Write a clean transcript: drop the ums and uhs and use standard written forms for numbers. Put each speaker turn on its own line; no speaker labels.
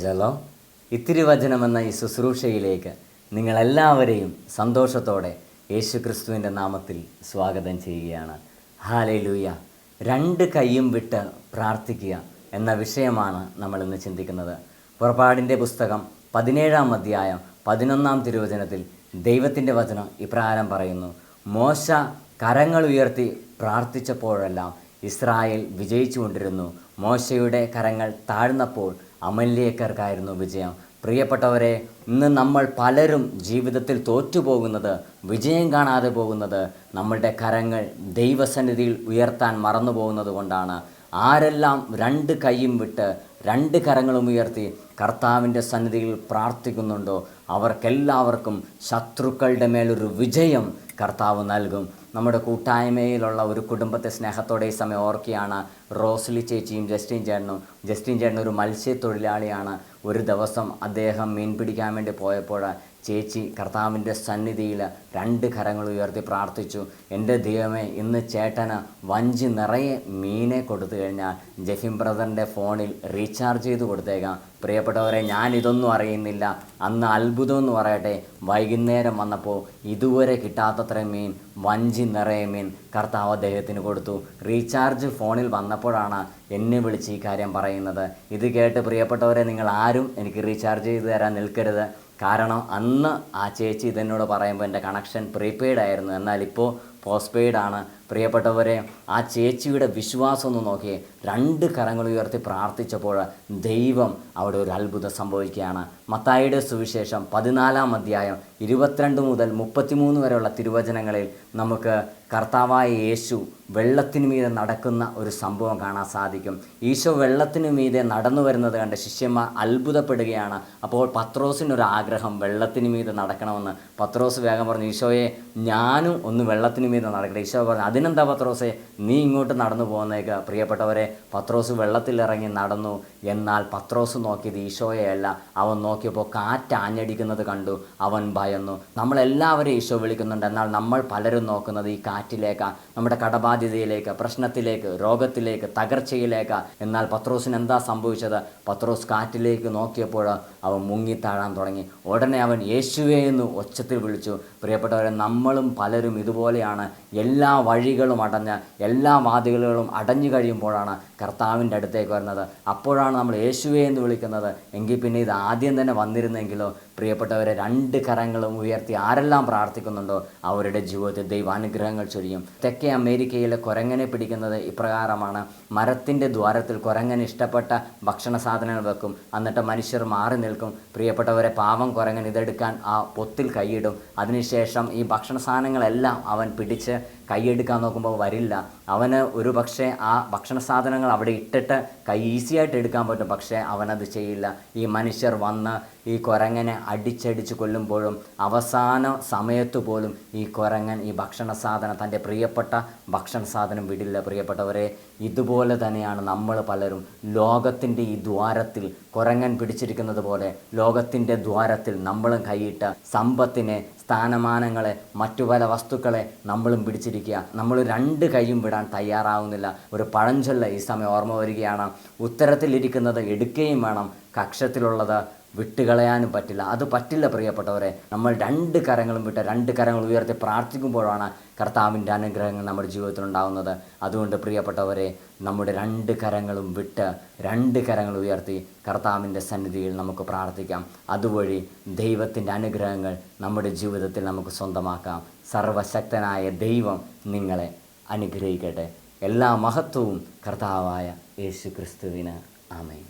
പ്രൈസലോ. ഇത്തിരി വചനമെന്ന ഈ ശുശ്രൂഷയിലേക്ക് നിങ്ങളെല്ലാവരെയും സന്തോഷത്തോടെ യേശു ക്രിസ്തുവിൻ്റെ നാമത്തിൽ സ്വാഗതം ചെയ്യുകയാണ്. ഹല്ലേലൂയ. രണ്ട് കൈയും വിട്ട് പ്രാർത്ഥിക്കുക എന്ന വിഷയമാണ് നമ്മളിന്ന് ചിന്തിക്കുന്നത്. പുറപ്പാടിൻ്റെ പുസ്തകം 17-ാം അധ്യായം 11-ാം തിരുവചനത്തിൽ ദൈവത്തിൻ്റെ വചനം ഇപ്രകാരം പറയുന്നു: മോശ കരങ്ങൾ ഉയർത്തി പ്രാർത്ഥിച്ചപ്പോഴെല്ലാം ഇസ്രായേൽ വിജയിച്ചു കൊണ്ടിരുന്നു. മോശയുടെ കരങ്ങൾ താഴ്ന്നപ്പോൾ അമല്യക്കാർക്കായിരുന്നു വിജയം. പ്രിയപ്പെട്ടവരെ, ഇന്ന് നമ്മൾ പലരും ജീവിതത്തിൽ തോറ്റുപോകുന്നത്, വിജയം കാണാതെ പോകുന്നത് നമ്മളുടെ കരങ്ങൾ ദൈവസന്നിധിയിൽ ഉയർത്താൻ മറന്നു പോകുന്നത് കൊണ്ടാണ്. ആരെല്ലാം രണ്ട് കൈയും വിട്ട് രണ്ട് കരങ്ങളും ഉയർത്തി കർത്താവിൻ്റെ സന്നിധിയിൽ പ്രാർത്ഥിക്കുന്നുണ്ടോ അവർക്കെല്ലാവർക്കും ശത്രുക്കളുടെ മേലൊരു വിജയം കർത്താവ് നൽകും. നമ്മുടെ കൂട്ടായ്മയിലുള്ള ഒരു കുടുംബത്തെ സ്നേഹത്തോടെ ഈ സമയം ഓർക്കുകയാണ്. റോസ്ലി ചേച്ചിയും ജസ്റ്റിൻ ചേട്ടനും ഒരു മത്സ്യത്തൊഴിലാളിയാണ്. ഒരു ദിവസം അദ്ദേഹം മീൻ പിടിക്കാൻ വേണ്ടി പോയപ്പോൾ ചേച്ചി കർത്താവിൻ്റെ സന്നിധിയിൽ രണ്ട് കരങ്ങൾ ഉയർത്തി പ്രാർത്ഥിച്ചു. എൻ്റെ ദൈവമേ, ഇന്ന് ചേട്ടന് വഞ്ചി നിറയെ മീനെ കൊടുത്തു കഴിഞ്ഞാൽ ജെഫിൻ ബ്രദറിൻ്റെ ഫോണിൽ റീചാർജ് ചെയ്ത് കൊടുത്തേക്കാം. പ്രിയപ്പെട്ടവരെ, ഞാനിതൊന്നും അറിയുന്നില്ല. അന്ന് അത്ഭുതം എന്ന് പറയട്ടെ, വൈകുന്നേരം വന്നപ്പോൾ ഇതുവരെ കിട്ടാത്തത്ര മീൻ, വഞ്ചി നിറയെ മീൻ കർത്താവ് അദ്ദേഹത്തിന് കൊടുത്തു. റീചാർജ് ഫോണിൽ വന്നപ്പോഴാണ് എന്നെ വിളിച്ച് ഈ കാര്യം പറയുന്നത്. ഇത് കേട്ട് പ്രിയപ്പെട്ടവരെ, നിങ്ങൾ ആരും എനിക്ക് റീചാർജ് ചെയ്ത് തരാൻ നിൽക്കരുത്. കാരണം അന്ന് ആ ചേച്ചി ഇതെന്നോട് പറയുമ്പോൾ എൻ്റെ കണക്ഷൻ പ്രീപെയ്ഡ് ആയിരുന്നു, എന്നാൽ ഇപ്പോൾ പോസ്റ്റ് പെയ്ഡാണ്. പ്രിയപ്പെട്ടവരെ, ആ ചേച്ചിയുടെ വിശ്വാസം ഒന്ന് നോക്കിയേ. രണ്ട് കരങ്ങൾ ഉയർത്തി പ്രാർത്ഥിച്ചപ്പോൾ ദൈവം അവിടെ ഒരു അത്ഭുതം സംഭവിക്കുകയാണ്. മത്തായിയുടെ സുവിശേഷം 14-ാം അധ്യായം 22 മുതൽ 33 വരെയുള്ള തിരുവചനങ്ങളിൽ നമുക്ക് കർത്താവായ യേശു വെള്ളത്തിന് മീതെ നടക്കുന്ന ഒരു സംഭവം കാണാൻ സാധിക്കും. ഈശോ വെള്ളത്തിന് മീതെ നടന്നു വരുന്നത് കണ്ട് ശിഷ്യന്മാർ അത്ഭുതപ്പെടുകയാണ്. അപ്പോൾ പത്രോസിനൊരു ആഗ്രഹം, വെള്ളത്തിന് മീതെ നടക്കണമെന്ന്. പത്രോസ് വേഗം പറഞ്ഞു, ഈശോയെ, ഞാനും ഒന്ന് വെള്ളത്തിന് മീതെ നടക്കട്ടെ. ഈശോ പറഞ്ഞു, അതിനെന്താ പത്രോസേ, നീ ഇങ്ങോട്ട് നടന്നു പോകുന്നേക്ക്. പ്രിയപ്പെട്ടവരെ, പത്രോസ് വെള്ളത്തിലിറങ്ങി നടന്നു. എന്നാൽ പത്രോസ് നോക്കിയത് ഈശോയെയല്ല. അവൻ നോക്കിയപ്പോൾ കാറ്റ് ആഞ്ഞടിക്കുന്നത് കണ്ടു. അവൻ ഭയന്നു. നമ്മളെല്ലാവരെയും ഈശോ വിളിക്കുന്നുണ്ട്, എന്നാൽ നമ്മൾ പലരും നോക്കുന്നത് ഈ കാറ്റിലേക്കാണ്, നമ്മുടെ കടബാധ്യതയിലേക്ക്, പ്രശ്നത്തിലേക്ക്, രോഗത്തിലേക്ക്, തകർച്ചയിലേക്ക്. എന്നാൽ പത്രോസിന് എന്താ സംഭവിച്ചത്? പത്രോസ് കാറ്റിലേക്ക് നോക്കിയപ്പോൾ അവൻ മുങ്ങിത്താഴാൻ തുടങ്ങി. ഉടനെ അവൻ യേശുവേ എന്ന് ഒച്ചത്തിൽ വിളിച്ചു. പ്രിയപ്പെട്ടവരെ, നമ്മളും പലരും ഇതുപോലെയാണ്. എല്ലാ വഴികളും അടഞ്ഞ്, എല്ലാ വാതിലുകളും അടഞ്ഞു കഴിയുമ്പോഴാണ് കർത്താവിൻ്റെ അടുത്തേക്ക് വരുന്നത്. അപ്പോഴാണ് നമ്മൾ യേശുവേ എന്ന് വിളിക്കുന്നത്. എങ്കിൽ പിന്നെ ഇത് ആദ്യം തന്നെ വന്നിരുന്നെങ്കിലോ? പ്രിയപ്പെട്ടവരെ, രണ്ട് കരങ്ങളും ഉയർത്തി ആരെല്ലാം പ്രാർത്ഥിക്കുന്നുണ്ടോ അവരുടെ ജീവിതത്തിൽ ദൈവാനുഗ്രഹങ്ങൾ ചൊരിയും. തെക്കേ അമേരിക്കയിലെ കുരങ്ങനെ പിടിക്കുന്നത് ഇപ്രകാരമാണ്. മരത്തിൻ്റെ ദ്വാരത്തിൽ കുരങ്ങന് ഇഷ്ടപ്പെട്ട ഭക്ഷണ സാധനങ്ങൾ വെക്കും. എന്നിട്ട് മനുഷ്യർ മാറി നിൽക്കും. പ്രിയപ്പെട്ടവരെ, പാവം കുരങ്ങൻ ഇതെടുക്കാൻ ആ പൊത്തിൽ കൈയിടും. അതിനുശേഷം ഈ ഭക്ഷണ സാധനങ്ങളെല്ലാം അവൻ പിടിച്ച് കൈയെടുക്കാൻ നോക്കുമ്പോൾ വരില്ല. അവന് ഒരു പക്ഷേ ആ ഭക്ഷണ സാധനങ്ങൾ അവിടെ ഇട്ടിട്ട് കൈ ഈസിയായിട്ട് എടുക്കാൻ പറ്റും, പക്ഷേ അവനത് ചെയ്യില്ല. ഈ മനുഷ്യർ വന്ന് ഈ കുരങ്ങനെ അടിച്ചടിച്ച് കൊല്ലുമ്പോഴും അവസാന സമയത്ത് പോലും ഈ കുരങ്ങൻ ഈ ഭക്ഷണ സാധനം, തൻ്റെ പ്രിയപ്പെട്ട ഭക്ഷണ സാധനം വിടില്ല. പ്രിയപ്പെട്ടവരെ, ഇതുപോലെ തന്നെയാണ് നമ്മൾ പലരും. ലോകത്തിൻ്റെ ഈ ദ്വാരത്തിൽ കുരങ്ങൻ പിടിച്ചിരിക്കുന്നത് പോലെ ലോകത്തിൻ്റെ ദ്വാരത്തിൽ നമ്മളും കൈയിട്ട് സമ്പത്തിനെ, സ്ഥാനമാനങ്ങളെ, മറ്റു പല വസ്തുക്കളെ നമ്മളും പിടിച്ചിരിക്കുക. നമ്മൾ രണ്ട് കൈയും വിടാൻ തയ്യാറാവുന്നില്ല. ഒരു പഴഞ്ചൊല്ല് ഈ സമയം ഓർമ്മ വരികയാണ്: ഉത്തരത്തിലിരിക്കുന്നത് എടുക്കുകയും വേണം, കക്ഷത്തിലുള്ളത് വിട്ടുകളയാനും പറ്റില്ല. അത് പറ്റില്ല പ്രിയപ്പെട്ടവരെ. നമ്മൾ രണ്ട് കരങ്ങളും വിട്ട് രണ്ട് കരങ്ങൾ ഉയർത്തി പ്രാർത്ഥിക്കുമ്പോഴാണ് കർത്താവിൻ്റെ അനുഗ്രഹങ്ങൾ നമ്മുടെ ജീവിതത്തിൽ ഉണ്ടാകുന്നത്. അതുകൊണ്ട് പ്രിയപ്പെട്ടവരെ, നമ്മുടെ രണ്ട് കരങ്ങളും വിട്ട് രണ്ട് കരങ്ങൾ ഉയർത്തി കർത്താവിൻ്റെ സന്നിധിയിൽ നമുക്ക് പ്രാർത്ഥിക്കാം. അതുവഴി ദൈവത്തിൻ്റെ അനുഗ്രഹങ്ങൾ നമ്മുടെ ജീവിതത്തിൽ നമുക്ക് സ്വന്തമാക്കാം. സർവശക്തനായ ദൈവം നിങ്ങളെ അനുഗ്രഹിക്കട്ടെ. എല്ലാ മഹത്വവും കർത്താവായ യേശു ക്രിസ്തുവിന്. ആമേൻ.